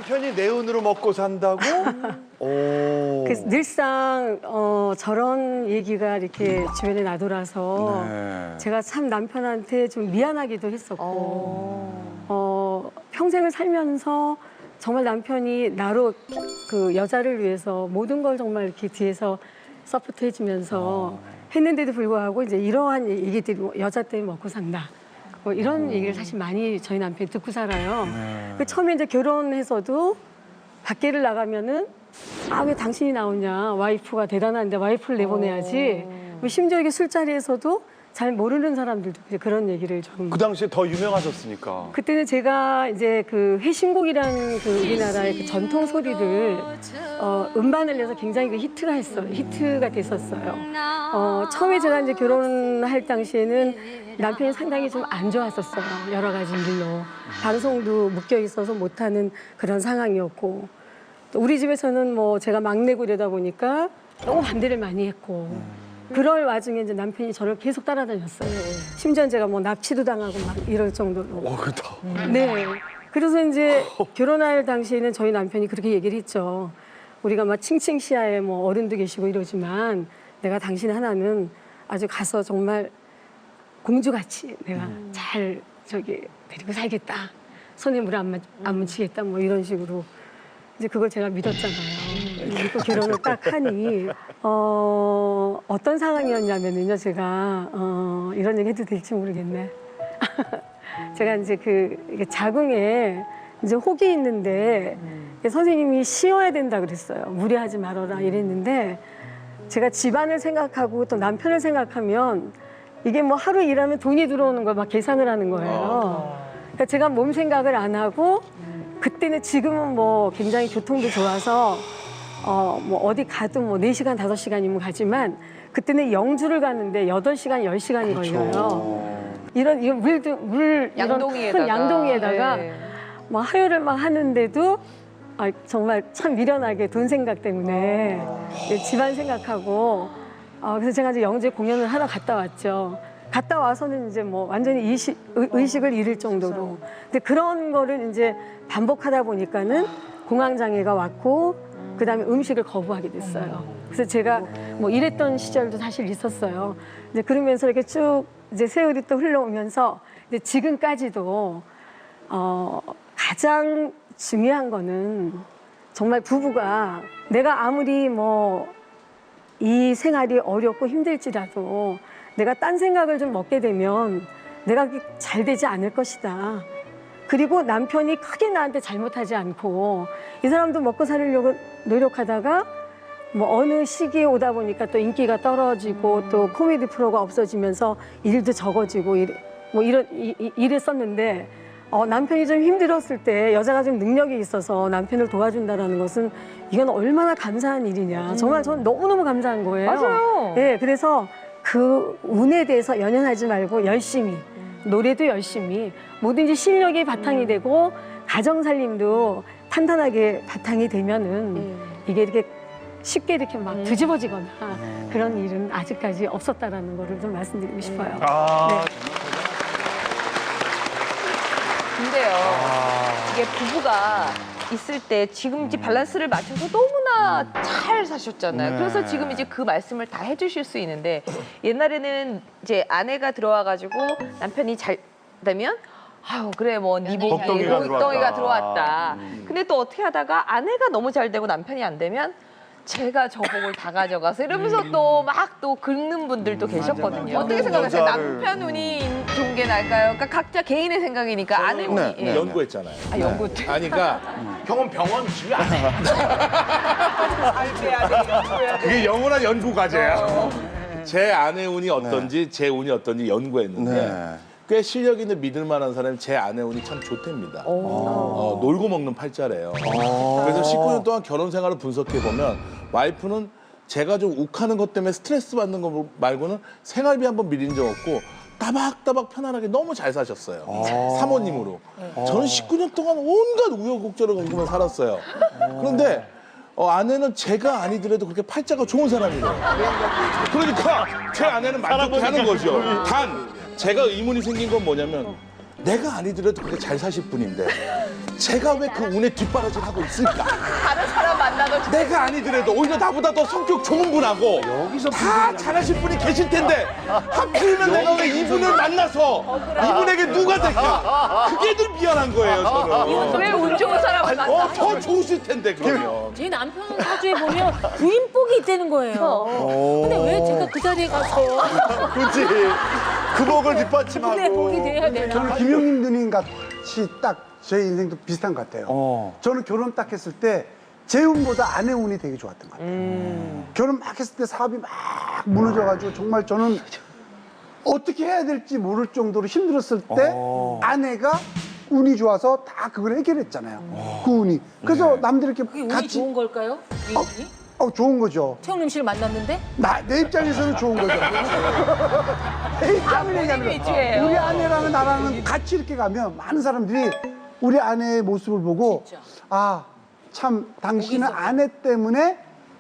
남편이 내 운으로 먹고 산다고? 오. 그래서 늘상 저런 얘기가 이렇게 주변에 나돌아서 네. 제가 참 남편한테 좀 미안하기도 했었고 평생을 살면서 정말 남편이 나로 그 여자를 위해서 모든 걸 정말 이렇게 뒤에서 서포트 해주면서 했는데도 불구하고 이제 이러한 얘기들이 뭐 여자 때문에 먹고 산다. 뭐 이런 얘기를 사실 많이 저희 남편이 듣고 살아요. 그 처음에 이제 결혼해서도 밖에를 나가면은 아, 왜 당신이 나오냐. 와이프가 대단한데 와이프를 내보내야지. 뭐 심지어 이게 술자리에서도 잘 모르는 사람들도 이제 그런 얘기를 좀. 그 당시에 더 유명하셨으니까. 그때는 제가 이제 그 회신곡이라는 그 우리나라의 그 전통 소리를 음반을 내서 굉장히 그 히트가 됐었어요. 처음에 제가 이제 결혼할 당시에는 남편이 상당히 좀 안 좋았었어요. 여러 가지 일로. 방송도 묶여 있어서 못하는 그런 상황이었고. 또 우리 집에서는 뭐 제가 막내고 이러다 보니까 너무 반대를 많이 했고. 그럴 와중에 이제 남편이 저를 계속 따라다녔어요. 심지어 제가 뭐 납치도 당하고 막 이럴 정도로. 그렇다. 네. 그래서 이제 결혼할 당시에는 저희 남편이 그렇게 얘기를 했죠. 우리가 막 칭칭시아에 뭐 어른도 계시고 이러지만 내가 당신 하나는 아주 가서 정말 공주같이 내가 잘 데리고 살겠다. 손에 물 안 묻히겠다. 뭐 이런 식으로. 이제 그걸 제가 믿었잖아요. 믿고 결혼을 딱 하니 어떤 상황이었냐면요. 제가 이런 얘기 해도 될지 모르겠네. 제가 이제 이게 자궁에 이제 혹이 있는데 선생님이 쉬어야 된다 그랬어요. 무리하지 말아라 이랬는데 제가 집안을 생각하고 또 남편을 생각하면 이게 뭐 하루 일하면 돈이 들어오는 걸 막 계산을 하는 거예요. 그러니까 제가 몸 생각을 안 하고 그때는 지금은 뭐 굉장히 교통도 좋아서 뭐 어디 가도 뭐 4시간, 5시간이면 가지만 그때는 영주를 가는데 8시간, 10시간이 걸려요. 이런 물 양동이에다가. 큰 양동이에다가 네. 뭐 하혈을 막 하는데도 정말 참 미련하게 돈 생각 때문에 집안 생각하고 그래서 제가 이제 영주에 공연을 하러 갔다 왔죠. 갔다 와서는 이제 뭐 완전히 의식을 잃을 정도로. 근데 그런 거를 이제 반복하다 보니까는 공황장애가 왔고 그다음에 음식을 거부하게 됐어요. 그래서 제가 뭐 이랬던 시절도 사실 있었어요. 이제 그러면서 이렇게 쭉 이제 세월이 또 흘러오면서 이제 지금까지도 가장 중요한 거는 정말 부부가 내가 아무리 뭐 이 생활이 어렵고 힘들지라도 내가 딴 생각을 좀 먹게 되면 내가 잘 되지 않을 것이다. 그리고 남편이 크게 나한테 잘못하지 않고 이 사람도 먹고 살려고 노력하다가 뭐 어느 시기에 오다 보니까 또 인기가 떨어지고 또 코미디 프로가 없어지면서 일도 적어지고 이랬었는데 남편이 좀 힘들었을 때 여자가 좀 능력이 있어서 남편을 도와준다는 것은 이건 얼마나 감사한 일이냐. 정말 저는 너무너무 감사한 거예요. 맞아요. 네, 그래서 그 운에 대해서 연연하지 말고 열심히 노래도 열심히 뭐든지 실력이 바탕이 되고 가정 살림도 탄탄하게 바탕이 되면은 이게 이렇게 쉽게 이렇게 막 뒤집어지거나 그런 일은 아직까지 없었다라는 거를 좀 말씀드리고 싶어요. 네. 근데요, 이게 부부가 있을 때 지금 이제 밸런스를 맞춰서 너무나 잘 사셨잖아요. 네. 그래서 지금 이제 그 말씀을 다 해주실 수 있는데 옛날에는 이제 아내가 들어와가지고 남편이 잘 되면 아유 그래 뭐 네 복이 복덩이가 복덩이가 들어왔다. 들어왔다. 근데 또 어떻게 하다가 아내가 너무 잘 되고 남편이 안 되면 제가 저 복을 다 가져가서 이러면서 또 막 또 긁는 분들도 계셨거든요. 어떻게 생각하세요? 여자를. 남편 운이 좋은 게 나을까요? 그러니까 각자 개인의 생각이니까 아내 운이. 네, 예. 연구했잖아요. 아, 연구. 아니, 그러니까 형은 병원 집에 안 해. 그게 영원한 연구 과제야. 제 아내 운이 어떤지, 제 운이 어떤지 연구했는데 네. 꽤 실력 있는 믿을 만한 사람이 제 아내 운이 참 좋답니다. 놀고 먹는 팔자래요. 그래서 19년 동안 결혼 생활을 분석해 보면 와이프는 제가 좀 욱하는 것 때문에 스트레스 받는 거 말고는 생활비 한 번 밀린 적 없고 따박따박 편안하게 너무 잘 사셨어요. 사모님으로. 저는 19년 동안 온갖 우여곡절을 겪으며 살았어요. 그런데 아내는 제가 아니더라도 그렇게 팔자가 좋은 사람이래요. 그러니까 제 아내는 만족해 하는 거죠. 단 제가 의문이 생긴 건 뭐냐면 내가 아니더라도 그렇게 잘 사실 분인데 제가 왜 그 운에 뒷바라지를 하고 있을까? 다른 사람 만나도 내가 아니더라도 오히려 나보다 더 성격 좋은 분하고 다 잘하실 분이 계실 텐데 하필이면 내가 왜 이분을 만나서 이분에게 누가 될까? 그게 늘 미안한 거예요, 저는. 왜 운 좋은 사람을 만나? 더 좋으실 텐데, 그러면. 제 남편 사주에 보면 부인복이 있다는 거예요. 근데 왜 제가 그 자리에 가서 그렇지. 그 복을 내 뒷받침하고. 복이 돼야 되나? 저는 김용림 누님 같이 딱 제 인생도 비슷한 것 같아요. 저는 결혼 딱 했을 때 제 운보다 아내 운이 되게 좋았던 것 같아요. 결혼 막 했을 때 사업이 막 무너져가지고 정말 저는 어떻게 해야 될지 모를 정도로 힘들었을 때 아내가 운이 좋아서 다 그걸 해결했잖아요. 그 운이. 그래서 남들 그게 이렇게 운이 같이 좋은 걸까요? 운이? 좋은 거죠. 최영림 씨를 만났는데? 내 입장에서는 좋은 거죠. 내 입장을 얘기하는 거예요. 위주예요. 우리 아내랑 나랑은 같이 이렇게 가면 많은 사람들이 우리 아내의 모습을 보고 진짜. 아, 참 당신은 있어. 아내 때문에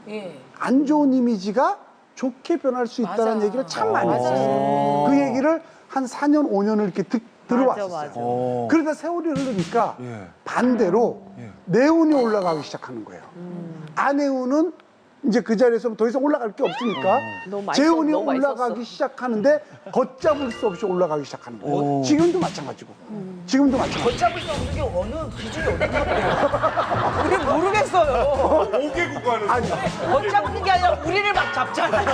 예. 안 좋은 이미지가 좋게 변할 수 있다는 맞아. 얘기를 참 많이 했었어요. 그 얘기를 한 4년, 5년을 이렇게 들어왔었어요. 그러다 세월이 흐르니까 반대로 내 운이 올라가기 시작하는 거예요. 아내 운은 이제 그 자리에서 더 이상 올라갈 게 없으니까 너무 많이 제 썼- 운이 너무 많이 올라가기 썼어. 시작하는데 걷잡을 수 없이 올라가기 시작하는 거예요. 지금도 마찬가지고. 지금도 마찬가지고. 걷잡을 수 없는 게 어느 기준이 어디 그게 모르겠어요. 5개국 가는. 걷잡는 게 아니라 우리를 막 잡잖아요.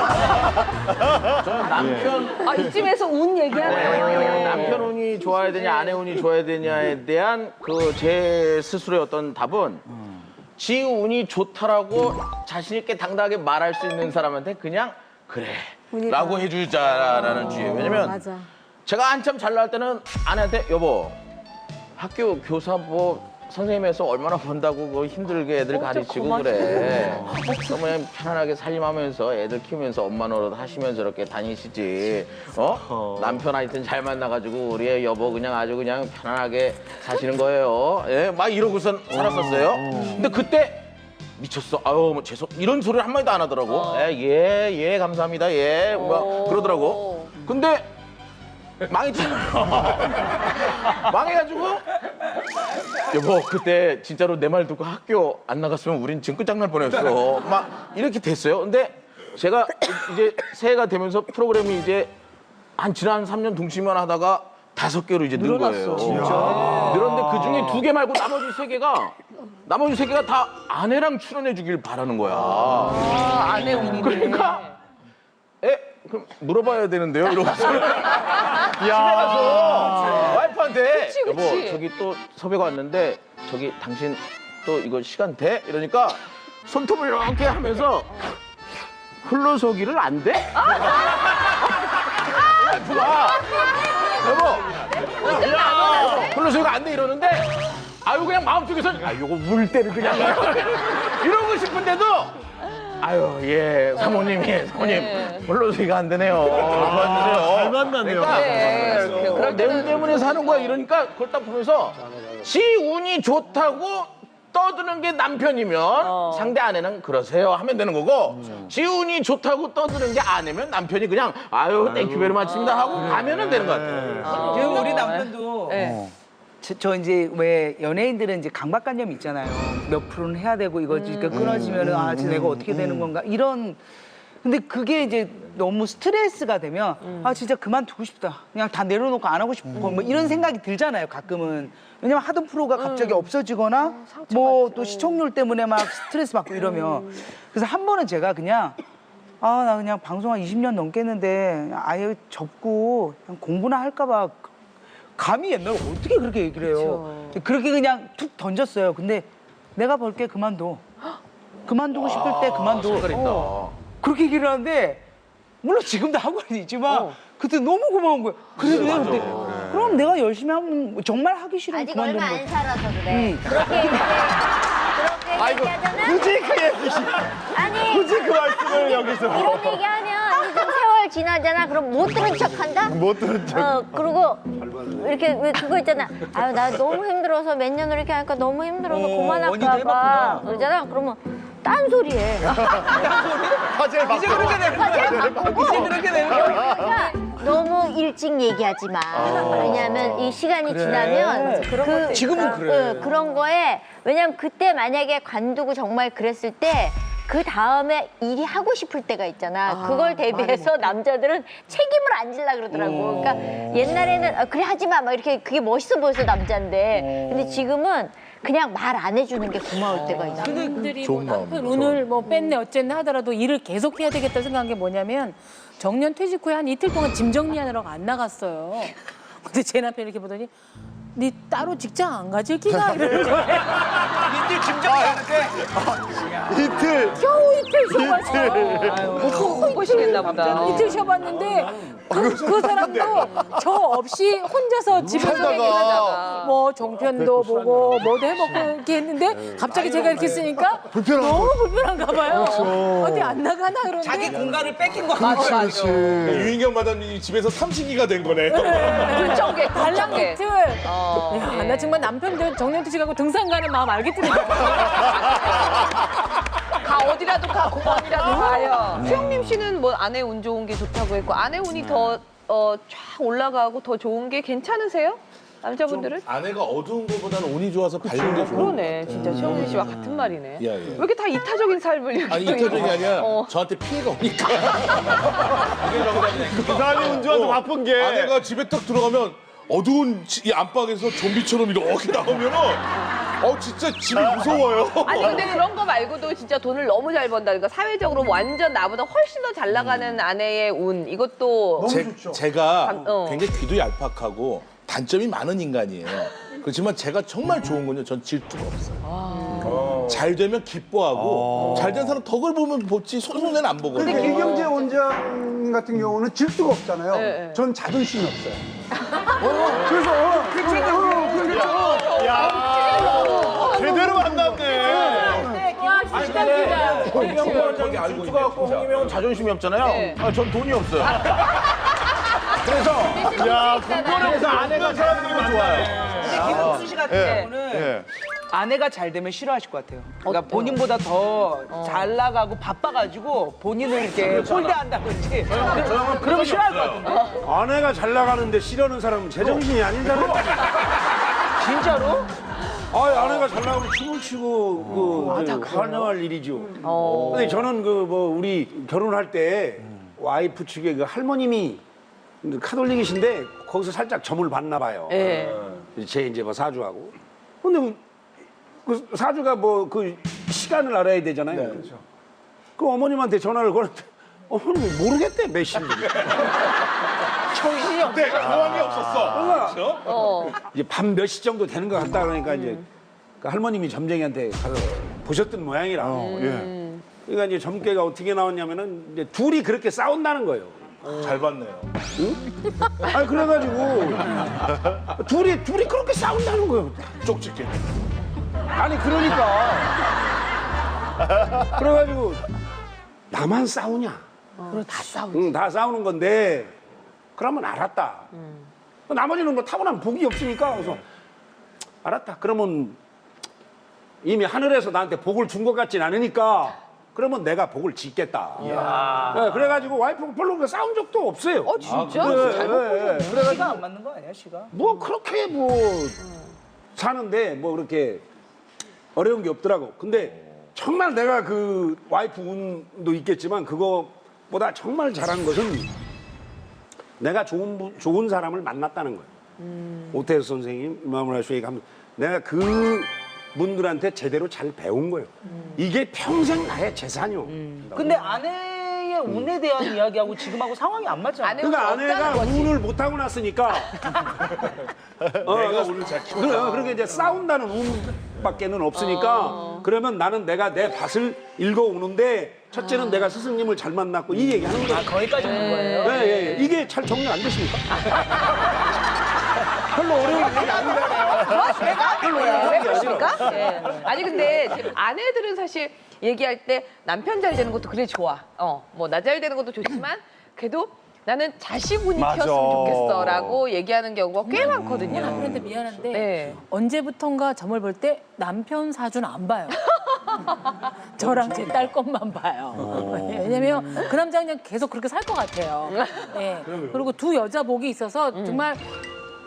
남편 아, 이쯤에서 운 얘기하네요. 남편 운이 좋아야 되냐 아내 운이 좋아야 되냐에 대한 그 제 스스로의 어떤 답은 지 운이 좋다라고 자신 있게 당당하게 말할 수 있는 사람한테 그냥 그래 라고 해주자라는 주의예요. 왜냐면 맞아. 제가 한참 잘 나갈 때는 아내한테 여보 학교 교사 뭐 선생님에서 얼마나 번다고 그거 힘들게 애들 가르치고 그래. 그럼 그냥 편안하게 살림하면서 애들 키우면서 엄마 노릇 하시면서 이렇게 다니시지. 남편 하여튼 잘 만나가지고 우리 여보 그냥 아주 그냥 편안하게 사시는 거예요. 예, 막 이러고선 살았었어요. 근데 그때 미쳤어. 아유, 뭐 죄송. 이런 소리를 한마디도 안 하더라고. 예, 감사합니다. 예, 뭐 그러더라고. 근데 망했잖아요. 망해가지고 여보 그때 진짜로 내 말 듣고 학교 안 나갔으면 우린 지금 끝장날 뻔했어. 막 이렇게 됐어요. 근데 제가 이제 새해가 되면서 프로그램이 이제 한 지난 3년 동치만 하다가 5개로 이제 는 거예요. 진짜. 늘었는데 그 중에 2개 말고 나머지 3개가 다 아내랑 출연해 주길 바라는 거야. 아, 아내 운이. 그러니까 그럼 물어봐야 되는데요. 이러고서 집에 가서 와이프한테 그치. 여보 저기 또 섭외가 왔는데 저기 당신 또 이거 시간 돼? 이러니까 손톱을 이렇게 하면서 흘러서기를 안 돼? 와이프가 여보 흘러서기가 안 돼 이러는데 아유 그냥 마음속에서는 아 요거 울 때를 그냥 이러고 싶은데도 아유 예 사모님 물러서기가 안 되네요. 도와주세요. 잘 만났네요. 그럴 내 운 때문에 사는 거야 이러니까 그걸 딱 보면서 지 운이 좋다고 떠드는 게 남편이면 상대 아내는 그러세요 하면 되는 거고 지 운이 좋다고 떠드는 게 아내면 남편이 그냥 아유 땡큐 베리 마칩니다 하고 가면은 되는 것 같아요. 지금 우리 남편도 저 이제 왜 연예인들은 이제 강박관념이 있잖아요. 몇 프로는 해야 되고 이거 끊어지면은 아 진짜 내가 어떻게 되는 건가 이런. 근데 그게 이제 너무 스트레스가 되면 아 진짜 그만두고 싶다. 그냥 다 내려놓고 안 하고 싶고 뭐 이런 생각이 들잖아요. 가끔은. 왜냐면 하던 프로가 갑자기 없어지거나 뭐 또 시청률 때문에 막 스트레스 받고 이러면 그래서 한 번은 제가 그냥 아 나 그냥 방송 한 20년 넘겠는데 아예 접고 그냥 공부나 할까 봐 감히 옛날에 어떻게 그렇게 얘기를 해요. 그렇게 그냥 툭 던졌어요. 근데 내가 벌게 그만둬. 그만두고 싶을 때 그만둬. 그렇게 얘기를 하는데 물론 지금도 하고 있지만 그때 너무 고마운 거예요. 그래 그때 그럼 내가 열심히 하면 정말 하기 싫으면 아직 그만두는 얼마 거야. 안 살아서 그래. 그렇게 얘기하잖아. 굳이 그 얘기, 아니 굳이 그 말씀을 여기서. 이런 얘기하면 이제 좀 세월 지나잖아. 그럼 못 들은 척한다. 못 들은 척. 그리고 이렇게 왜 그거 있잖아. 아유 나 너무 힘들어서 몇 년을 이렇게 하니까 너무 힘들어서 원희도 그만할까 봐 해봤구나. 그러잖아. 그러면 딴소리해. 화제를 바꿔. 이제 그렇게 되는 거야. 이제 그렇게 되는 거야. 그러니까 너무 일찍 얘기하지 마. 왜냐하면 이 시간이 지나면 지금은 그래. 그런 거에 왜냐면 그때 만약에 관두고 정말 그랬을 때 그 다음에 일이 하고 싶을 때가 있잖아. 그걸 대비해서 남자들은 책임을 안 질라 그러더라고. 그러니까 옛날에는 그래 하지 마. 막 이렇게 그게 멋있어 보여서 남자인데. 근데 지금은 그냥 말 안 해주는 게 고마울 때가 있어. 분들이 좋은 뭐 마음, 남편 오늘 뭐 뺐네 어쨌네 하더라도 일을 계속 해야 되겠다 생각한 게 뭐냐면 정년 퇴직 후에 한 이틀 동안 짐 정리하느라고 안 나갔어요. 근데 제 남편이 이렇게 보더니 니 따로 직장 안 가질 기가 이러는 거예요. 이제 짐작하는데 이틀. 겨우 이틀 쉬어봤어요. 못 보시겠나 보다. 이틀 쉬어봤는데 그 사람도 저 없이 혼자서 집에서 살다가. 뭐 종편도 보고 뭐도 해먹고 이렇게 했는데 갑자기 제가 이렇게 쓰니까 너무 불편한가 봐요. 어디 안 나가나 그러는데 자기 공간을 뺏긴 거 맞아, 같아. 맞아. 유인경 마담이 집에서 삼식이가 된 거네. 불청객, 달랑 불청객. 이틀. 야, 나 정말 남편들 정년퇴직하고 등산 가는 마음 알겠더라고. 가 어디라도 가 공원이라도 가요. 수영님 씨는 뭐 아내 운 좋은 게 좋다고 했고 아내 운이 더 쫙 올라가고 더 좋은 게 괜찮으세요? 남자분들은? 아내가 어두운 것보다는 운이 좋아서 밝은 게 좋은 거 그러네. 진짜 최영민 씨와 같은 말이네. 예, 예. 왜 이렇게 다 이타적인 삶을 이렇게 아니 또 이타적이 이렇게. 아니라 어. 저한테 피해가 오니까. 그 사람이 운 좋아서 나쁜 게. 아내가 집에 딱 들어가면 어두운 이 안방에서 좀비처럼 이렇게 나오면은 진짜 집이 무서워요. 아니 근데 그런 거 말고도 진짜 돈을 너무 잘 번다. 그러니까 사회적으로 완전 나보다 훨씬 더 잘 나가는 아내의 운 이것도 너무 좋죠. 제가 어. 굉장히 귀도 얄팍하고 단점이 많은 인간이에요. 그렇지만 제가 정말 좋은 건요. 전 질투가 없어요. 잘 되면 기뻐하고 잘 된 사람 덕을 보면 보지 손해는 안 보거든요. 근데 김경재 원장 같은 경우는 질투가 없잖아요. 네. 전 자존심이 없어요. 그래서 제대로 만났네. 홍명보 원장님 질투가 갖고 홍명은 자존심이 없잖아요. 네. 전 돈이 없어요. 그래서 야, 군번에서 아내가 사람들이 좋아요. 근데 김은수 씨 같은 경우는 아내가 잘 되면 싫어하실 것 같아요. 그러니까 본인보다 더 잘 나가고 바빠가지고 본인을 이렇게 홀대한다든지 그러면 싫어할 것 같은데. 아내가 잘 나가는데 싫어하는 사람은 제정신이 아니잖아요. 진짜로? 아내가 잘 나가면 춤을 추고 환영할 일이죠. 근데 저는 우리 결혼할 때 와이프 측에 그 할머님이 카톨릭이신데 거기서 살짝 점을 봤나 봐요. 네. 제 이제 뭐 사주하고. 근데 그 사주가 그 시간을 알아야 되잖아요. 그렇죠. 그 어머님한테 전화를 걸었는데 어머님이 모르겠대 몇 시인지. 정신이 없어. 네, 경험이 없었어. 그러니까 이제 밤 몇 시 정도 되는 것 같다 그러니까 이제 그 할머님이 점쟁이한테 가서 보셨던 모양이라. 그러니까 이제 점괘가 어떻게 나왔냐면은 이제 둘이 그렇게 싸운다는 거예요. 잘 봤네요. 아니 그래가지고 둘이 그렇게 싸운다는 거예요. 쪽집게. 아니 그러니까 그래가지고 나만 싸우냐? 다 싸우지. 응, 다 싸우는 건데 그러면 알았다. 나머지는 뭐 타고난 복이 없으니까 그래서 알았다. 그러면 이미 하늘에서 나한테 복을 준 것 같진 않으니까 그러면 내가 복을 짓겠다. 네, 그래가지고 와이프가 별로 그 싸운 적도 없어요. 진짜? 네, 잘못 네, 네. 시가 안 맞는 거 아니야, 시가? 뭐 그렇게 사는데 뭐 그렇게 어려운 게 없더라고. 근데 정말 내가 그 와이프 운도 있겠지만 그거보다 정말 잘한 것은 내가 좋은 사람을 만났다는 거예요. 오태수 선생님, 이마무라 슈에이 감독. 내가 그 분들한테 제대로 잘 배운 거예요. 이게 평생 나의 재산이요. 근데 아내의 운에 대한 이야기하고 지금하고 상황이 안 맞잖아. 아내 그러니까 운이 아내가 없다는 거지. 운을 못 타고 났으니까 내가 운을 잘 키웠다. 그렇게 이제 싸운다는 운밖에는 없으니까 그러면 나는 내가 내 밭을 읽어오는데 첫째는 내가 스승님을 잘 만났고 이 얘기하는 거예요. 거기까지 오는 거예요? 예, 예. 이게 잘 정리 안 되십니까? 별로 어려운 얘기 아닌데. 그러십니까? 네. 아니 근데 지금 아내들은 사실 얘기할 때 남편 잘 되는 것도 그래 좋아. 뭐 나 잘 되는 것도 좋지만 그래도 나는 자식 운이 맞아. 튀었으면 좋겠어라고 얘기하는 경우가 꽤 많거든요. 남편한테 미안한데 네. 언제부턴가 점을 볼 때 남편 사주는 안 봐요. 저랑 제 딸 것만 봐요. 왜냐면 그 남자는 그냥 계속 그렇게 살 것 같아요. 예. 그리고 두 여자 복이 있어서 정말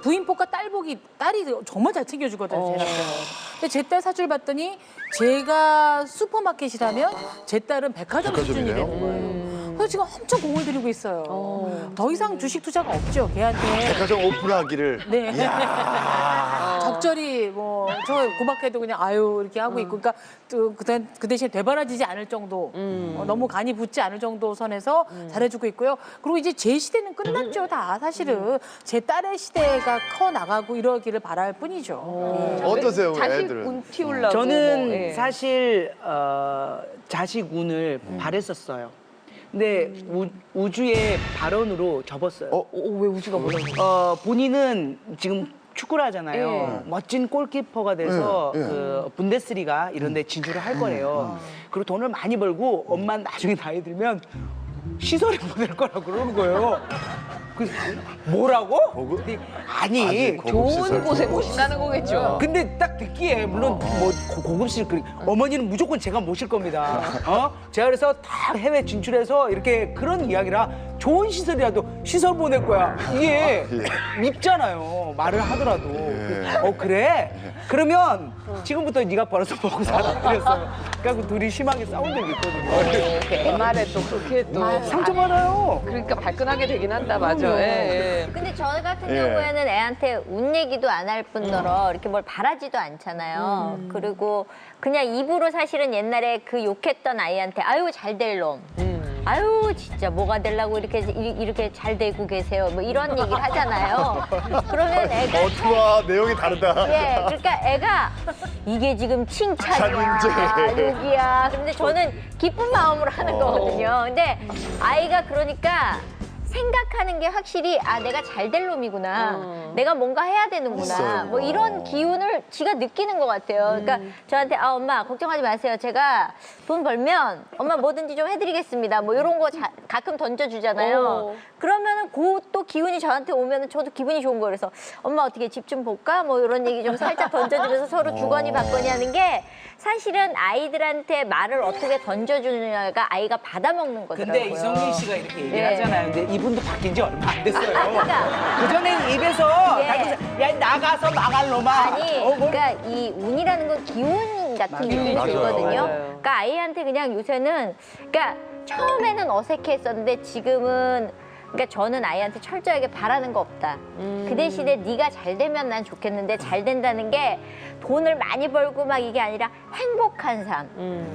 부인복과 딸복이 딸이 정말 잘 챙겨주거든요. 제 남편은. 근데 제 딸 사주를 봤더니 제가 슈퍼마켓이라면 제 딸은 백화점 수준이 되는 거예요. 그래서 지금 엄청 공을 들이고 있어요. 더 이상 주식 투자가 없죠, 걔한테. 백화점 오픈하기를. 네. 적절히 뭐 저 고박해도 그냥 아유 이렇게 하고 있고, 그러니까 그 대신 되바라지지 않을 정도, 너무 간이 붙지 않을 정도 선에서 잘해주고 있고요. 그리고 이제 제 시대는 끝났죠, 다 사실은. 제 딸의 시대가 커 나가고 이러기를 바랄 뿐이죠. 어떠세요, 우리 자식 애들은? 운 틔우려고. 저는 뭐, 예. 사실 자식 운을 바랬었어요. 근데 우주의 발언으로 접었어요. 왜 우주가 몰라? 본인은 지금 축구를 하잖아요. 예. 멋진 골키퍼가 돼서 예, 예. 그 분데스리가 이런 데 진출을 할 거래요. 그리고 돈을 많이 벌고 엄마는 나중에 나이 들면 시설에 보낼 거라고 그러는 거예요. 그래서 뭐라고? 근데 아니 좋은 곳에 모신다는 거겠죠. 근데 딱 듣기에 물론 뭐 고급실 어머니는 무조건 제가 모실 겁니다. 제가 그래서 다 해외 진출해서 이렇게 그런 이야기라 좋은 시설이라도 시설 보낼 거야. 이게 밉잖아요. 말을 하더라도. 그래? 그러면 지금부터 네가 벌어서 먹고 살아. 그랬어요. 그래서 둘이 심하게 싸운 적이 있거든요. 내 말에 또 그렇게 또 상처받아요. 그러니까 발끈하게 되긴 한다. 맞아. 예. 근데 저 같은 경우에는 애한테 운 얘기도 안 할 뿐더러 이렇게 뭘 바라지도 않잖아요. 그리고 그냥 입으로 사실은 옛날에 그 욕했던 아이한테 아유 잘 될 놈. 아유 진짜 뭐가 되려고 이렇게 잘 되고 계세요. 뭐 이런 얘기를 하잖아요. 그러면 애가 와, 내용이 다르다. 예, 그러니까 애가 이게 지금 칭찬이야, 욕이야. 근데 저는 기쁜 마음으로 하는 거거든요. 근데 아이가 그러니까 생각하는 게 확실히 아 내가 잘 될 놈이구나, 내가 뭔가 해야 되는구나, 뭐 이런 기운을 지가 느끼는 것 같아요. 그러니까 저한테 아 엄마 걱정하지 마세요, 제가 돈 벌면 엄마 뭐든지 좀 해드리겠습니다, 뭐 이런 거 가끔 던져주잖아요. 그러면은 그 또 기운이 저한테 오면은 저도 기분이 좋은 거예요. 그래서 엄마 어떻게 집 좀 볼까, 뭐 이런 얘기 좀 살짝 던져주면서 서로 주거니 받거니 하는 게 사실은 아이들한테 말을 어떻게 던져주느냐가 아이가 받아먹는 거더라고요. 근데 이성민 씨가 이렇게 얘기를 예. 하잖아요. 근데 이분도 바뀐 지 얼마 안 됐어요. 그러니까. 그전엔 입에서 예. 야 나가서 나갈 놈아. 아니, 그러니까 이 운이라는 건 기운 같은 느낌이 들거든요. 그러니까 아이한테 그냥 요새는, 그러니까 처음에는 어색했었는데 지금은, 그러니까 저는 아이한테 철저하게 바라는 거 없다. 그 대신에 네가 잘 되면 난 좋겠는데 잘 된다는 게 돈을 많이 벌고 막 이게 아니라 행복한 삶.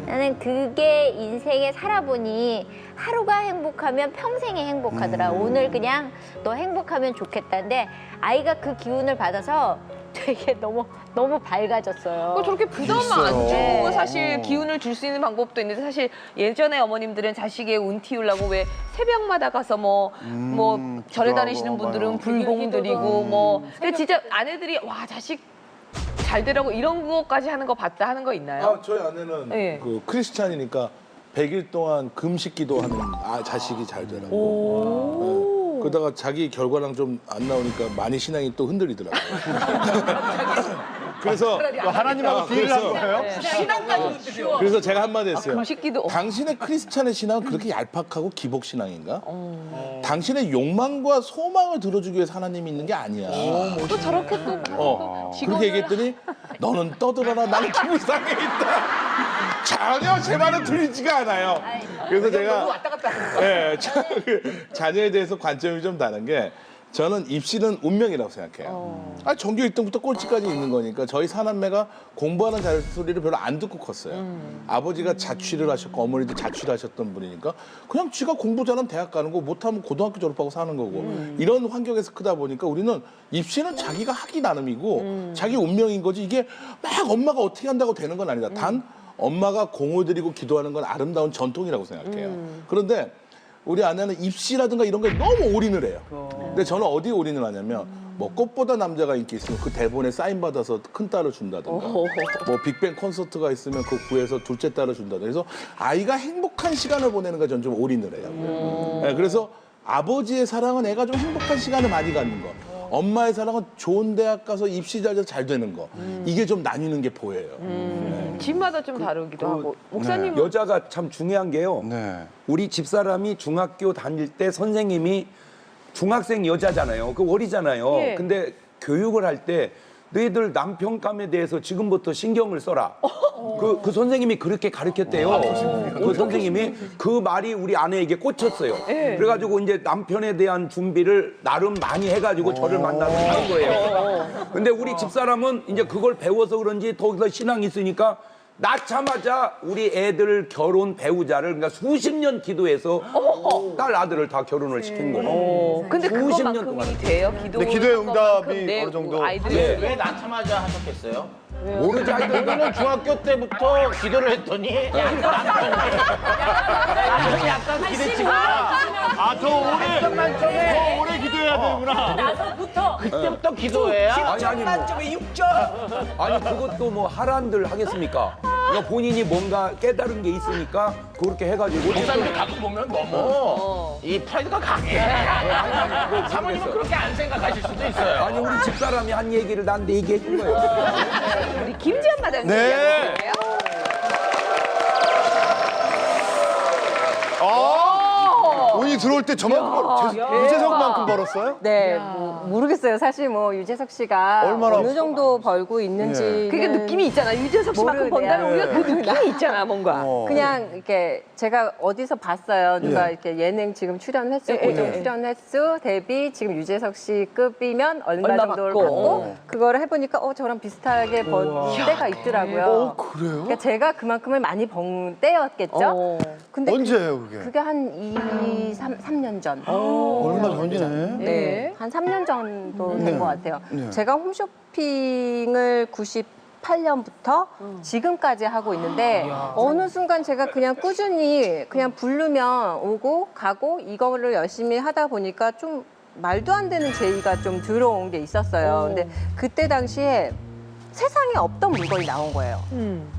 나는 그게 인생에 살아보니 하루가 행복하면 평생이 행복하더라. 오늘 그냥 너 행복하면 좋겠다는데 아이가 그 기운을 받아서 되게 너무 밝아졌어요. 저렇게 부담 안 주고 사실 기운을 줄 수 있는 방법도 있는데, 사실 예전에 어머님들은 자식의 운 틔우려고 왜 새벽마다 가서 뭐 절에 다니시는 분들은 불공 드리고 뭐. 근데 진짜 아내들이 와 자식 잘 되라고 이런 거까지 하는 거 봤다 하는 거 있나요? 저희 아내는 예. 그 크리스찬이니까 100일 동안 금식 기도하는 자식이 잘 되라고. 네. 그러다가 자기 결과랑 좀 안 나오니까 많이 신앙이 또 흔들리더라고요. 그래서 하나님하고 딜을 한 거예요? 그래서 제가 한마디 했어요. 금식기도. 당신의 크리스찬의 신앙은 그렇게 얄팍하고 기복 신앙인가? 당신의 욕망과 소망을 들어주기 위해서 하나님이 있는 게 아니야. 또 저렇게 또 그렇게 얘기했더니 너는 떠들어라, 나는 기분 상해 있다. 전혀 제 말은 들리지가 않아요. 그래서 제가 자녀에 대해서 관점이 좀 다른 게, 저는 입시는 운명이라고 생각해요. 전교 1등부터 꼴찌까지 있는 거니까 저희 사남매가 공부하는 소리를 별로 안 듣고 컸어요. 아버지가 자취를 하셨고 어머니도 자취를 하셨던 분이니까 그냥 지가 공부 잘하면 대학 가는 거, 못하면 고등학교 졸업하고 사는 거고, 이런 환경에서 크다 보니까 우리는 입시는 자기가 하기 나름이고 자기 운명인 거지, 이게 막 엄마가 어떻게 한다고 되는 건 아니다. 단 엄마가 공을 들이고 기도하는 건 아름다운 전통이라고 생각해요. 그런데 우리 아내는 입시라든가 이런 거에 너무 올인을 해요. 근데 저는 어디에 올인을 하냐면, 뭐 꽃보다 남자가 인기 있으면 그 대본에 사인 받아서 큰 딸을 준다든가, 뭐 빅뱅 콘서트가 있으면 그 구에서 둘째 딸을 준다든가. 그래서 아이가 행복한 시간을 보내는 거 저는 좀 올인을 해요. 네, 그래서 아버지의 사랑은 애가 좀 행복한 시간을 많이 갖는 거. 엄마의 사랑은 좋은 대학 가서 입시 잘 돼서 잘 되는 거. 이게 좀 나뉘는 게 보여요. 집마다 좀 다르기도 하고. 네. 목사님은 여자가 참 중요한 게요. 네. 우리 집사람이 중학교 다닐 때 선생님이 중학생 여자잖아요. 그 어리잖아요. 예. 근데 교육을 할 때 너희들 남편감에 대해서 지금부터 신경을 써라. 그 선생님이 그렇게 가르쳤대요. 그 선생님이 그 말이 우리 아내에게 꽂혔어요. 그래가지고 이제 남편에 대한 준비를 나름 많이 해가지고 저를 만나서 하는 거예요. 근데 우리 집사람은 이제 그걸 배워서 그런지 더 신앙이 있으니까 낳자마자 우리 애들 결혼 배우자를 그러니까 수십 년 기도해서 딸 아들을 다 결혼을 시킨 거예요. 근데 수십 년 그것만큼이 동안. 돼요? 근데 기도의 응답이 어느 정도. 아이들이 예. 왜 낳자마자 하셨겠어요? 모르지 아이들 우리는 중학교 때부터 기도를 했더니 남편이 약간 기대치가 아, 더 오래 기도해야 되는구나. 그때부터 기도해야 아니 아니 그것도 뭐 하란들 하겠습니까? 그러니까 본인이 뭔가 깨달은 게 있으니까 그렇게 해가지고 목사님도 가끔 보면 너무 이 프라이드가 강해. 사모님은 그렇게 안 생각하실 수도 있어요. 아니 우리 집사람이 한 얘기를 나한테 얘기해 준 거예요. 우리 김지연 마담님 네. 이야기해볼게요. 운이 들어올 때 저만큼 유재석만큼 벌었어요? 네, 모르겠어요. 사실 뭐 유재석 씨가 얼마나 어느 정도 벌고 있는지 그게 느낌이 있잖아. 유재석 씨만큼 번다는 우리가 그 느낌이 있잖아, 뭔가. 그냥 이렇게 제가 어디서 봤어요. 누가 이렇게 예능 지금 출연 횟수, 고정 출연 횟수 대비 지금 유재석 씨 급이면 얼마 정도를 받고 그거를 해보니까 저랑 비슷하게 번 때가 있더라고요. 그래요? 그러니까 제가 그만큼을 많이 번 때였겠죠. 근데 언제예요, 그게? 그게 한 3년 전. 얼마 전이네. 네, 한 3년 정도 된 것 같아요. 네. 제가 홈쇼핑을 98년부터 지금까지 하고 있는데 어느 순간 제가 그냥 꾸준히 그냥 부르면 오고 가고 이거를 열심히 하다 보니까 좀 말도 안 되는 제의가 좀 들어온 게 있었어요. 근데 그때 당시에 세상에 없던 물건이 나온 거예요.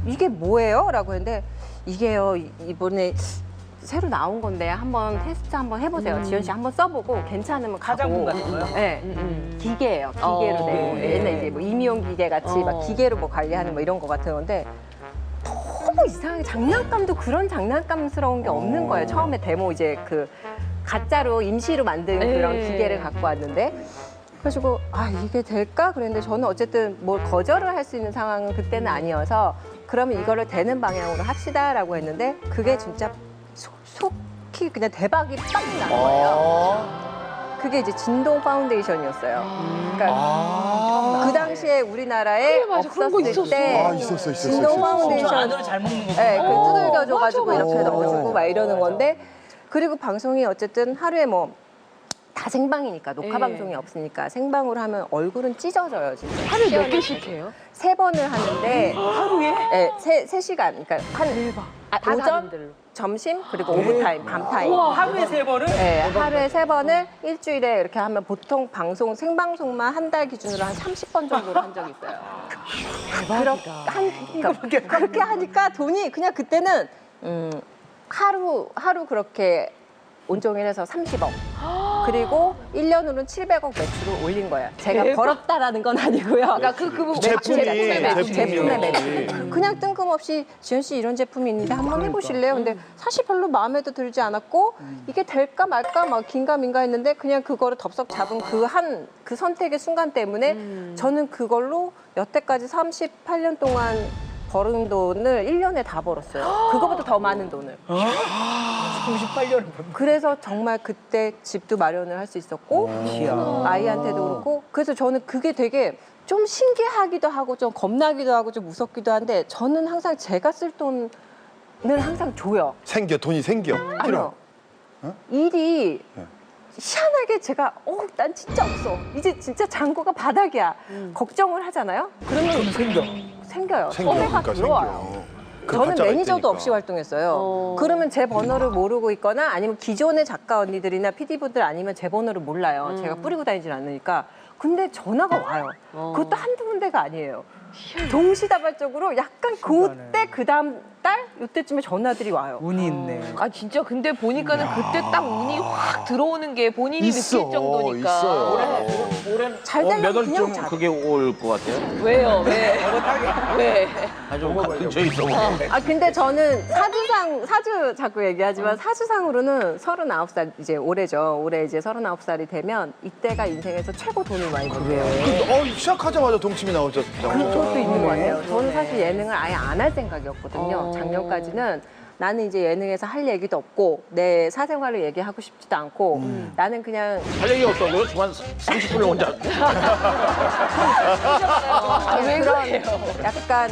이게 뭐예요? 라고 했는데 이게요, 이번에 새로 나온 건데 한번 테스트 한번 해보세요. 지연 씨 한번 써보고 괜찮으면 가고. 화장품 같은 거요? 네, 기계예요. 기계로 된 옛날 이제 뭐 임용 기계 같이 막 기계로 뭐 관리하는 뭐 이런 거 같은 건데 너무 이상하게 장난감도 그런 장난감스러운 게 없는 거예요. 처음에 데모 이제 그 가짜로 임시로 만든 그런 기계를 갖고 왔는데. 그래가지고 이게 될까? 그랬는데 저는 어쨌든 뭘 거절을 할 수 있는 상황은 그때는 아니어서 그러면 이거를 되는 방향으로 합시다라고 했는데 그게 진짜 속히 그냥 대박이 빵 난 거예요. 그게 이제 진동 파운데이션이었어요. 그러니까 그 당시에 우리나라에 없었을 때 있었어. 진동 파운데이션 안으로 잘 먹는 거. 네, 그 두들겨줘가지고 이렇게 넣어주고 막 이러는 건데 그리고 방송이 어쨌든 하루에 뭐 다 생방이니까 녹화 방송이 없으니까 생방으로 하면 얼굴은 찢어져요 진짜. 하루에 몇 개씩 해요? 3번을 하는데 하루에? 네, 3시간. 그러니까 오전, 점심 그리고 오후타임, 밤타임. 하루에 3번을? 네, 하루에 3번을 일주일에 이렇게 하면 보통 방송 생방송만 한 달 기준으로 한 30번 정도를 한 적이 있어요. 대박이다. 그렇게 하니까 돈이 그냥 그때는 하루 그렇게 온종일 해서 30억. 그리고 1년으로는 700억 매출을 올린 거예요. 제가 벌었다라는 건 아니고요. 그러니까 그 제품의 매출. 그냥 뜬금없이 지연 씨 이런 제품이 있는데 한번 해보실래요? 근데 사실 별로 마음에도 들지 않았고 이게 될까 말까 막 긴가민가 했는데 그냥 그거를 덥석 잡은 그 선택의 순간 때문에 저는 그걸로 여태까지 38년 동안 벌은 돈을 1년에 다 벌었어요. 그거보다 더 많은 돈을. 98년을 그래서 정말 그때 집도 마련을 할 수 있었고 아이한테도 그렇고 그래서 저는 그게 되게 좀 신기하기도 하고 좀 겁나기도 하고 좀 무섭기도 한데 저는 항상 제가 쓸 돈을 항상 줘요. 돈이 생겨. 아니요. 일이 희한하게 제가 난 진짜 없어. 이제 진짜 잔고가 바닥이야. 걱정을 하잖아요. 그러면 생겨요. 섭외가 들어와요. 저는 매니저도 없이 활동했어요. 그러면 제 번호를 모르고 있거나 아니면 기존의 작가 언니들이나 PD분들 아니면 제 번호를 몰라요. 제가 뿌리고 다니질 않으니까. 근데 전화가 와요. 그것도 한두 군데가 아니에요. 동시다발적으로 약간 그때 그 다음 달 이때쯤에 전화들이 와요. 운이 있네. 아 진짜 근데 보니까는 그때 딱 운이 확 들어오는 게 본인이 있어, 느낄 정도니까. 있어요. 잘 되면 몇 그냥 월쯤 잘. 그게 올 것 같아요? 왜요? 왜? 왜? 아주 근처에 있어. 아 근데 저는 사주 자꾸 얘기하지만 사주상으로는 39살 이제 올해죠. 올해 이제 39살이 되면 이때가 인생에서 최고 돈을 많이 벌어요. 시작하자마자 동침이 나오죠. 그것도 있는 것 같아요. 저는 사실 예능을 아예 안 할 생각이었거든요. 작년까지는 나는 이제 예능에서 할 얘기도 없고 내 사생활을 얘기하고 싶지도 않고 나는 그냥 할 얘기 없다고요? 주한 30분을 혼자. 왜 그런 그래요? 약간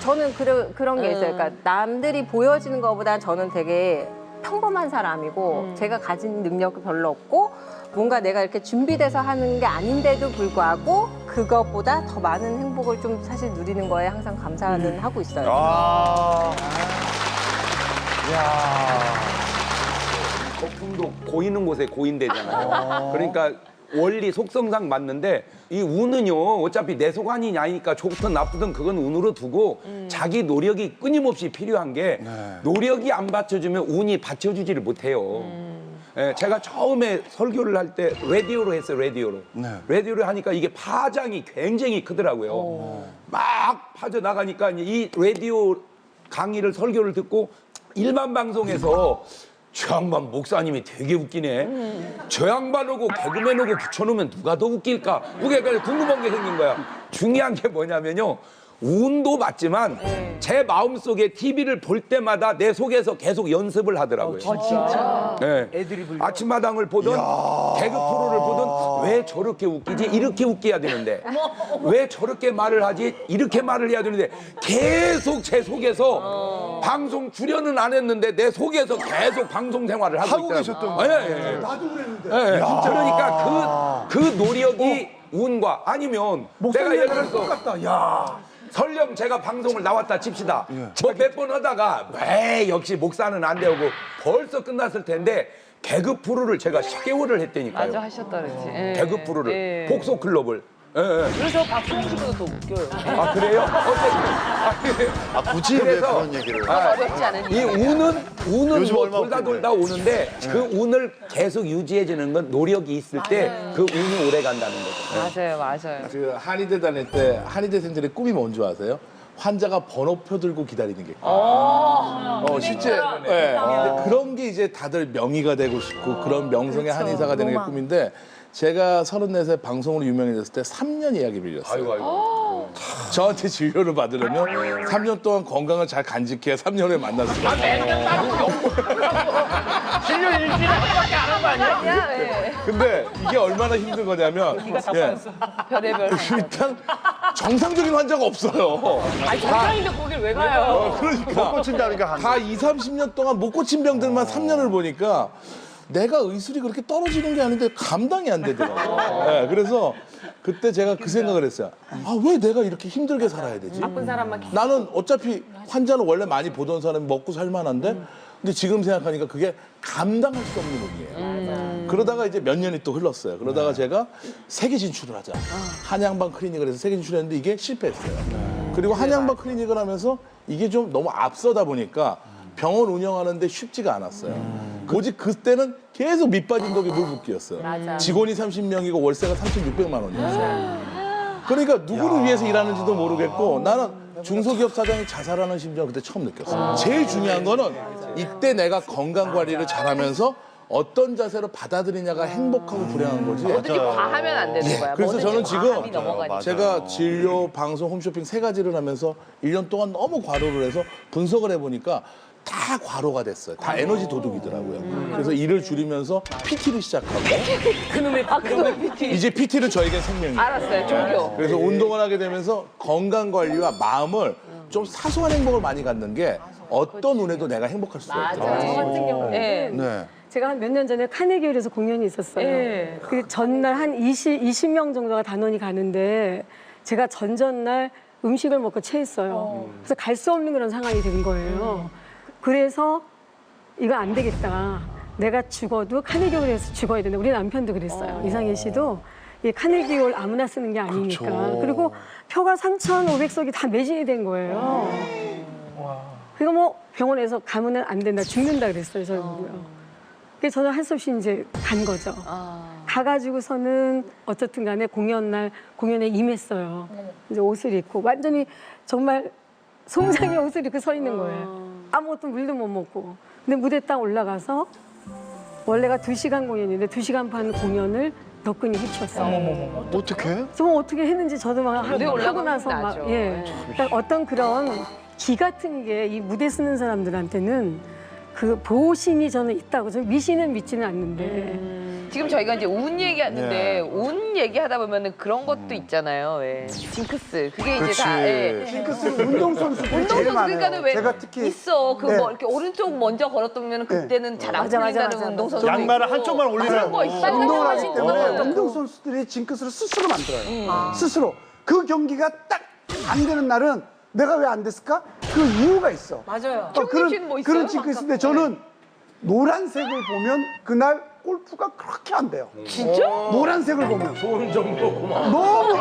저는 그런 게 있어요. 그러니까 남들이 보여지는 것보다 저는 되게 평범한 사람이고 제가 가진 능력이 별로 없고 뭔가 내가 이렇게 준비돼서 하는 게 아닌데도 불구하고 그것보다 더 많은 행복을 좀 사실 누리는 거에 항상 감사는 하고 있어요. 거품도 고이는 곳에 고인되잖아요. 그러니까 원리 속성상 맞는데 이 운은요 어차피 내 속 아니냐니까 좋든 나쁘든 그건 운으로 두고 자기 노력이 끊임없이 필요한 게 노력이 안 받쳐주면 운이 받쳐주지를 못해요. 예, 제가 처음에 설교를 할 때 라디오로 했어요. 라디오를 하니까 이게 파장이 굉장히 크더라고요. 막 빠져나가니까 이제 이 라디오 강의를 설교를 듣고 일반 방송에서 저 양반 목사님이 되게 웃기네. 저 양반하고 개그맨하고 붙여놓으면 누가 더 웃길까? 그게 궁금한 게 생긴 거야. 중요한 게 뭐냐면요. 운도 맞지만 제 마음속에 TV를 볼 때마다 내 속에서 계속 연습을 하더라고요. 진짜? 네. 애드립을. 아침마당을 보든 개그 프로를 보든 왜 저렇게 웃기지? 이렇게 웃겨야 되는데 왜 저렇게 말을 하지? 이렇게 말을 해야 되는데 계속 제 속에서 방송 출연은 안 했는데 내 속에서 계속 방송 생활을 하고 계셨던 있더라고요. 거예요. 나도 그랬는데. 그러니까 그 노력이 운과 아니면 내가 예를 들어서 똑같다. 야. 설령 제가 방송을 나왔다 칩시다. 뭐 몇 번 하다가 왜 역시 목사는 안 되고 벌써 끝났을 텐데 개그 프로를 제가 10개월을 했다니까요. 맞아 하셨다 그랬지. 예. 개그 프로를 예. 복소 클럽을. 예, 예. 그래서 박수홍 씨보다 더 웃겨요. 아 그래요? 어쨌든 굳이 왜 그래서 그런 얘기를. 어렵지 않은 이 운은 요즘 뭐 얼마 돌다 없겠네. 돌다 오는데 그 운을 계속 유지해주는 건 노력이 있을 때 그 운이 오래 간다는 거죠. 맞아요. 그 한의대 다닐 때 한의대생들의 꿈이 뭔 줄 아세요? 환자가 번호표 들고 기다리는 게 실제 근데 그런 게 이제 다들 명의가 되고 싶고 그런 명성의 한의사가 되는 게 꿈인데 제가 34세 방송으로 유명해졌을 때 3년 예약이 밀렸어요. 아이고. 저한테 진료를 받으려면 3년 동안 건강을 잘 간직해야 3년 후에 만날 수 있어요. 진료 일주일에 한 번밖에 안 한 거 아니야? 근데 이게 얼마나 힘든 거냐면 별의별. 일단 정상적인 환자가 없어요. 아니 정상인데 거길 왜 가요? 그러니까 꽂힌다니까 다 20, 30년 동안 못 고친 병들만 3년을 보니까 내가 의술이 그렇게 떨어지는 게 아닌데 감당이 안 되더라고요. 네, 그래서 그때 제가 그 생각을 했어요. 아, 왜 내가 이렇게 힘들게 살아야 되지? 나쁜 사람만 나는 어차피 환자는 원래 많이 보던 사람이 먹고 살만한데 근데 지금 생각하니까 그게 감당할 수 없는 운이에요. 그러다가 이제 몇 년이 또 흘렀어요. 그러다가 제가 세계 진출을 하자. 한양방 클리닉을 해서 세계 진출했는데 이게 실패했어요. 그리고 한양방 클리닉을 하면서 이게 좀 너무 앞서다 보니까 병원 운영하는데 쉽지가 않았어요. 오직 그때는 계속 밑빠진 독이 물붓기였어요. 직원이 30명이고 월세가 3,600만 원이었어요. 그러니까 누구를 위해서 일하는지도 모르겠고 나는 중소기업 사장이 자살하는 심정을 그때 처음 느꼈어요. 제일 중요한 거는 이때 내가 건강관리를 잘하면서 어떤 자세로 받아들이냐가 행복하고 불행한 거지. 뭐든지 과하면 안 되는 거야. 그래서 뭐든지 저는 지금 과함이 넘어가니까. 제가 진료, 방송, 홈쇼핑 3가지를 하면서 1년 동안 너무 과로를 해서 분석을 해보니까 다 과로가 됐어요. 다 에너지 도둑이더라고요. 그래서 일을 줄이면서 PT를 시작하고 그놈의 PT. 이제 PT는 저에겐 생명이에요. 알았어요. 종교. 그래서 운동을 하게 되면서 건강관리와 마음을 좀 사소한 행복을 많이 갖는 게 어떤 운에도 내가 행복할 수가 있어요. 저 같은 경우는 네. 제가 한 몇 년 전에 카네기홀에서 공연이 있었어요. 예. 그 전날 한 20명 정도가 단원이 가는데 제가 전날 음식을 먹고 체했어요. 그래서 갈 수 없는 그런 상황이 된 거예요. 그래서 이거 안 되겠다. 내가 죽어도 카네기홀에서 죽어야 된다. 우리 남편도 그랬어요. 이상희 씨도 이 카네기홀 아무나 쓰는 게 아니니까. 그리고 표가 3,500석이 다 매진이 된 거예요. 그리고 뭐 병원에서 가면은 안 된다, 죽는다 그랬어요, 저희도요. 그래서 저는 할 수 없이 이제 간 거죠. 가가지고서는 어쨌든 간에 공연에 임했어요. 이제 옷을 입고 완전히 정말 송장의 옷을 입고 서 있는 거예요. 아무것도 물도 못 먹고. 근데 무대 딱 올라가서 원래가 2시간 공연인데 2시간 반 공연을 덕분이 해치웠어요. 어떻게? 정말 어떻게 했는지 저도 막 무대 하고 올라가면 나서 막 나죠. 예. 그러니까 어떤 그런 기 같은 게 이 무대 쓰는 사람들한테는 그 보호심이 저는 있다고. 저는 미신은 믿지는 않는데. 지금 저희가 이제 운 얘기하는데 운 얘기하다 보면은 그런 것도 있잖아요. 왜 징크스 그게 이제 다 예. 징크스는 운동선수들이 제일 운동선수 많아요. 그러니까는 왜 제가 특히 있어 그 네. 뭐 이렇게 오른쪽 먼저 걸었다면 그때는 잘 안 풀린다는 운동선수 양말을 한쪽만 올리는 그런 거 있어요. 운동을 하기 때문에 어. 운동선수들이 징크스를 스스로 만들어요. 스스로. 그 경기가 딱 안 되는 날은 내가 왜 안 됐을까? 그 이유가 있어. 맞아요. 그런, 씨는 뭐 있어요? 그런 징크스인데 저는 노란색을 보면 그날 골프가 그렇게 안 돼요. 진짜? 노란색을 보면. 좋은 정보 고마워. 너무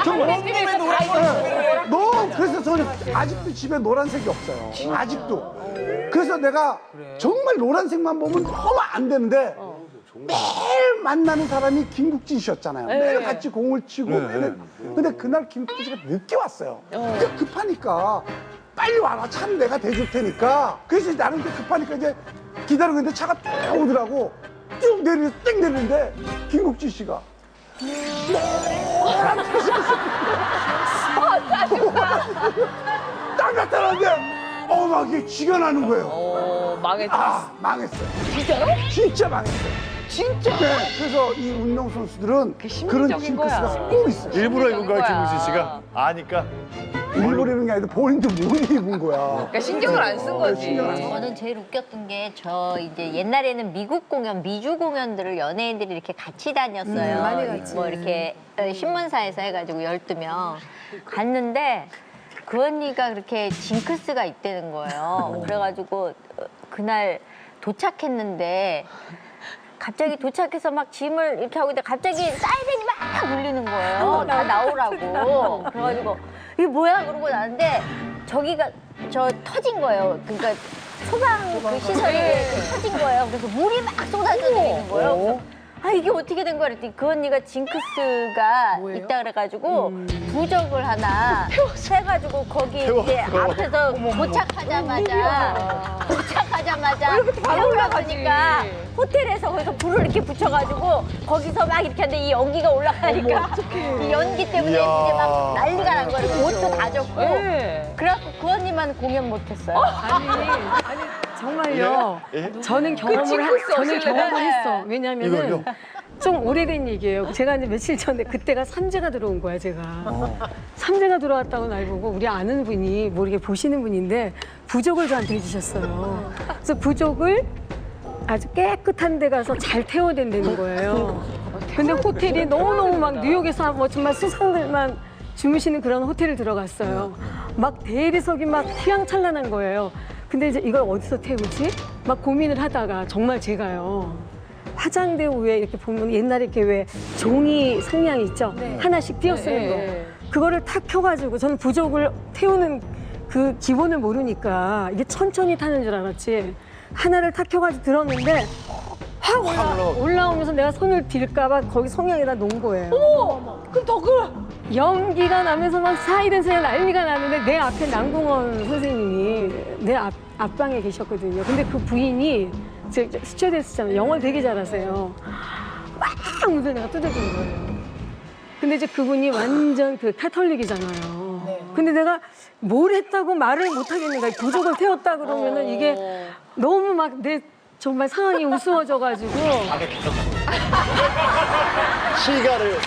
정말 너무 그래서 저는 아직도 집에 노란색이 없어요. 아직도. 그래서 내가 정말 노란색만 보면 너무 안 되는데 매일 만나는 사람이 김국진 씨였잖아요. 매일 같이 공을 치고 매일. 근데 그날 김국진 씨가 늦게 왔어요. 그러니까 급하니까 빨리 와라. 차는 내가 대줄 테니까. 그래서 나는 이제 급하니까 이제 기다리고 있는데 차가 쭉 오더라고. 쭉 내리는데 김국진 씨가 딱 나타났는데 막 이게 쥐가 나는 거예요. 망했다. 망했어요. 진짜로? 진짜 망했어요. 진짜? 네, 그래서 이 운동선수들은 그런 심리적인 징크스가 거야. 꼭 있어요. 일부러 입은 거야, 거야. 김우진 씨가? 아니까. 일부러 입은 게 아니라 본인도 못 입은 거야. 그러니까 신경을 안 쓴 거지. 신경을 안 써. 저는 제일 웃겼던 게 저 이제 옛날에는 미국 공연, 미주 공연들을 연예인들이 이렇게 같이 다녔어요. 많이 갔지. 뭐 이렇게 신문사에서 해가지고 12명 갔는데 그 언니가 그렇게 징크스가 있다는 거예요. 그래가지고 그날 도착했는데 갑자기 도착해서 막 짐을 이렇게 하고 있는데 갑자기 사이렌이 막 울리는 거예요. 다 나오라고. 그래가지고 이게 뭐야? 그러고 나는데 저기가 터진 거예요. 그러니까 소방 그 시설이 터진 거예요. 그래서 물이 막 쏟아져 내리는 거예요. 그래서 아 이게 어떻게 된 거야? 그랬더니 그 언니가 징크스가 있다 그래가지고 부적을 하나 해가지고 거기 이제 앞에서 도착하자마자 배 올라가니까 호텔에서 거기서 불을 이렇게 붙여가지고 거기서 막 이렇게 하는데 이 연기가 올라가니까 이 연기 때문에 이제 막 난리가 난 거예요. 옷도 다 젖고 그래갖고 그 언니만 공연 못했어요. 아니 정말요. 저는 경험을 했어. 왜냐면은 좀 오래된 얘기예요. 제가 이제 며칠 전에 그때가 삼재가 들어온 거야, 제가. 삼재가 들어왔다고 날 보고 우리 아는 분이 뭐 이렇게 보시는 분인데 부적을 저한테 해주셨어요. 그래서 부적을 아주 깨끗한 데 가서 잘 태워댄다는 거예요. 근데 호텔이 너무너무 막 뉴욕에서 뭐 정말 수상들만 주무시는 그런 호텔을 들어갔어요. 막 대리석이 막 휘황찬란한 거예요. 근데 이제 이걸 어디서 태우지? 막 고민을 하다가 정말 제가요. 화장대 위에 이렇게 보면 옛날에 이렇게 왜 종이 성냥 있죠? 하나씩 띄어 쓰는 거. 그거를 탁 켜가지고 저는 부적을 태우는 그 기본을 모르니까 이게 천천히 타는 줄 알았지. 하나를 탁 켜가지고 들었는데 확 올라오면서 내가 손을 빌까봐 거기 성냥에다 놓은 거예요. 그럼 더 그래. 연기가 나면서 막 사이렌 난리가 나는데 내 앞에 남궁원 선생님이 내 앞방에 계셨거든요. 근데 그 부인이 스튜어디스잖아요. 영어를 되게 잘하세요. 막 문을 내가 뜯어준 거예요. 근데 이제 그분이 완전 그 카톨릭이잖아요. 근데 내가 뭘 했다고 말을 못 하겠는 거야. 부적을 태웠다 그러면은 이게 너무 막 내 정말 상황이 우스워져가지고. 시가를.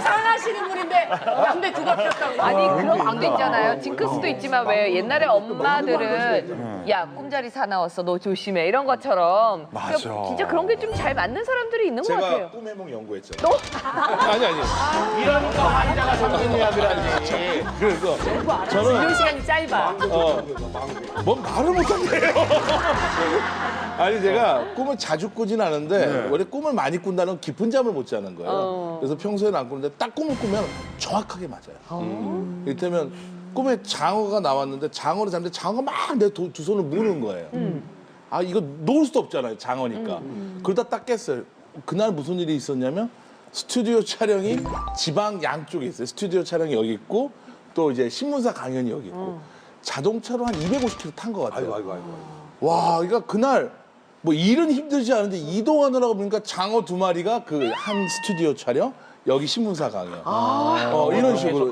상하시는 분인데 근데 누가 폈다고. 아니 그런 방도 있잖아요. 징크스도 있지만 왜 옛날에 엄마들은 야 꿈자리 사나웠어 너 조심해 이런 것처럼 맞아. 그러니까 진짜 그런 게 좀 잘 맞는 사람들이 있는 것 같아요. 제가 꿈의 몽 연구했잖아요. 아니. 이런 거 환자가 정신의학이라니. 그래서 이런 저는 시간이 짧아. 뭔 말을 못한대요. 아니 제가 꿈을 자주 꾸진 않은데 원래 꿈을 많이 꾼다는 건 깊은 잠을 못 자는 거예요. 그래서 평소에는 안 꾸는데 딱 꿈을 꾸면 정확하게 맞아요. 이를테면 꿈에 장어가 나왔는데 장어를 잡는데 장어가 막 내 두 손을 무는 거예요. 아 이거 놓을 수도 없잖아요, 장어니까. 그러다 딱 깼어요. 그날 무슨 일이 있었냐면 스튜디오 촬영이 지방 양쪽에 있어요. 스튜디오 촬영이 여기 있고 또 이제 신문사 강연이 여기 있고 자동차로 한 250km 탄 것 같아요. 와, 그러니까 그날 뭐 일은 힘들지 않은데 이동하느라고 보니까 장어 2마리가 그 한 스튜디오 촬영, 여기 신문사 강연. 이런 식으로.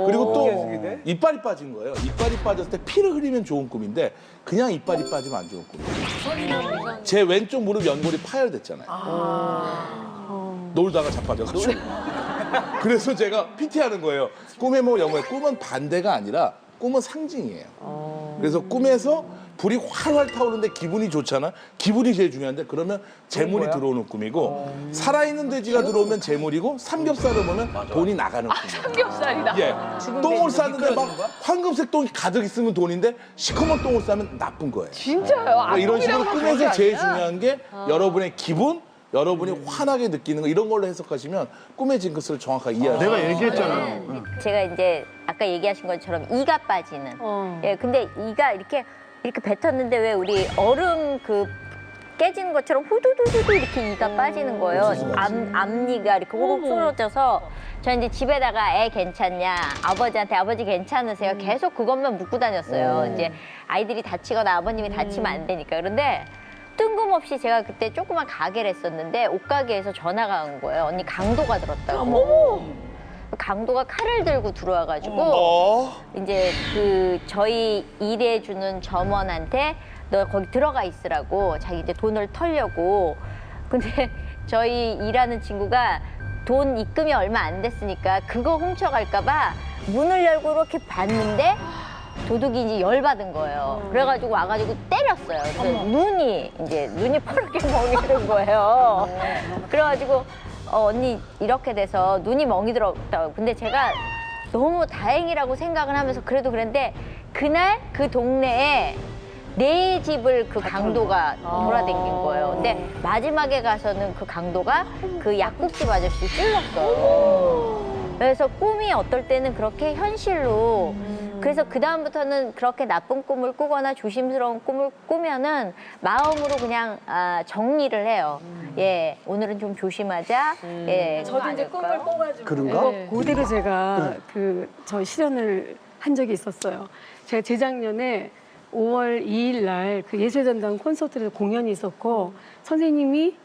그리고 또 이빨이 빠진 거예요. 이빨이 빠졌을 때 피를 흘리면 좋은 꿈인데 그냥 이빨이 빠지면 안 좋은 꿈이에요. 제 왼쪽 무릎 연골이 파열됐잖아요. 놀다가 자빠져가지고. 그래서 제가 PT하는 거예요. 꿈에 뭐 영어에 꿈은 반대가 아니라 꿈은 상징이에요. 그래서 꿈에서 불이 활활 타오르는데 기분이 좋잖아. 기분이 제일 중요한데 그러면 재물이 들어오는 꿈이고 살아있는 돼지가 들어오면 재물이고 삼겹살을 보면 돈이 나가는 꿈이에요. 삼겹살이다. 예. 똥을 쌌는데 막 황금색 똥이 가득 있으면 돈인데 시커먼 똥을 싸면 나쁜 거예요. 진짜요? 그러니까 이런 식으로 악몽이라고 꿈에서 그런 게 제일 아니라? 중요한 게 여러분의 기분, 여러분이 환하게 느끼는 거 이런 걸로 해석하시면 꿈의 징크스를 정확하게 이해하세요. 내가 얘기했잖아. 제가 이제 아까 얘기하신 것처럼 이가 빠지는. 예, 근데 이가 이렇게 뱉었는데 왜 우리 얼음 그 깨지는 것처럼 후두두두두 이렇게 이가 빠지는 거예요. 앞니가 이렇게 호흡 쏟아져서 저 이제 집에다가 애 괜찮냐, 아버지한테 아버지 괜찮으세요? 계속 그것만 묻고 다녔어요. 이제 아이들이 다치거나 아버님이 다치면 안 되니까. 그런데 뜬금없이 제가 그때 조그만 가게를 했었는데 옷가게에서 전화가 온 거예요. 언니 강도가 들었다고. 강도가 칼을 들고 들어와가지고 이제 그 저희 일해주는 점원한테 너 거기 들어가 있으라고 자기 이제 돈을 털려고. 근데 저희 일하는 친구가 돈 입금이 얼마 안 됐으니까 그거 훔쳐갈까봐 문을 열고 이렇게 봤는데 도둑이 이제 열받은 거예요. 그래가지고 와가지고 때렸어요. 그래서 눈이 퍼렇게 멍이 든 거예요. 그래가지고 언니 이렇게 돼서 눈이 멍이 들었다고. 근데 제가 너무 다행이라고 생각을 하면서 그래도 그랬는데 그날 그 동네에 네 집을 그 강도가 돌아다닌 거예요. 근데 마지막에 가서는 그 강도가 그 약국집 아저씨 찔렀어요. 그래서 꿈이 어떨 때는 그렇게 현실로 그래서 그다음부터는 그렇게 나쁜 꿈을 꾸거나 조심스러운 꿈을 꾸면은 마음으로 그냥 정리를 해요. 예, 오늘은 좀 조심하자. 예, 저도 이제 꿈을 꿔가지고 그런가? 그대로 제가 저 실현을 한 적이 있었어요. 제가 재작년에 5월 2일 날 그 예술전당 콘서트에서 공연이 있었고 선생님이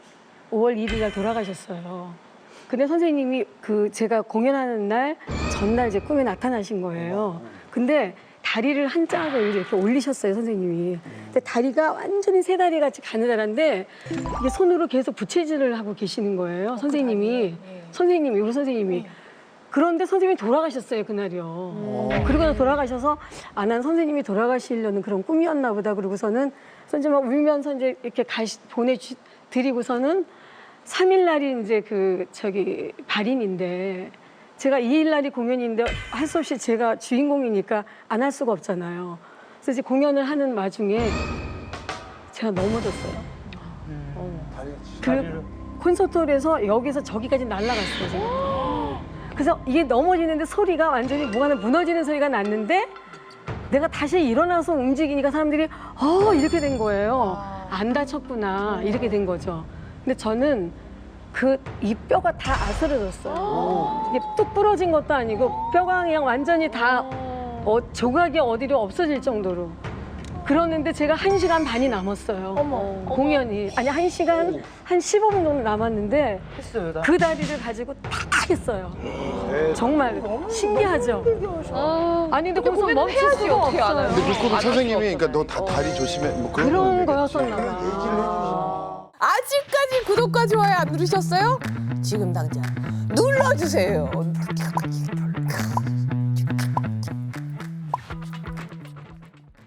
5월 1일 날 돌아가셨어요. 근데 선생님이 제가 공연하는 날 전날 이제 꿈에 나타나신 거예요. 근데 다리를 한 짝을 이렇게 올리셨어요, 선생님이. 근데 다리가 완전히 세 다리 같이 가느다란데 이게 손으로 계속 부채질을 하고 계시는 거예요, 선생님이. 우리 선생님이. 그런데 선생님이 돌아가셨어요, 그날이요. 그러고 나서 돌아가셔서 난 선생님이 돌아가시려는 그런 꿈이었나 보다. 그러고서는 선생님 막 울면서 이제 이렇게 보내드리고서는 3일 날이 이제 발인인데 제가 2일 날이 공연인데 할 수 없이 제가 주인공이니까 안 할 수가 없잖아요. 그래서 이제 공연을 하는 와중에 제가 넘어졌어요. 그 콘서트홀에서 여기서 저기까지 날아갔어요, 제가. 그래서 이게 넘어지는데 소리가 완전히 뭐가 무너지는 소리가 났는데 내가 다시 일어나서 움직이니까 사람들이 이렇게 된 거예요. 안 다쳤구나 이렇게 된 거죠. 근데 저는 이 뼈가 다 아스러졌어요. 이게 뚝 부러진 것도 아니고 뼈가 그냥 완전히 다 조각이 어디로 없어질 정도로. 그러는데 제가 1시간 반이 남았어요. 공연이. 아니 1시간 한 15분 정도 남았는데 그 다리를 가지고 딱 했어요. 정말 신기하죠? 아니 근데 거기서 멈출 수가 없어요. 근데 그 꿈은 선생님이 그러니까 너 다리 조심해 뭐 그런 거였었나 봐. 아직까지 구독과 좋아요 안 누르셨어요? 지금 당장 눌러주세요.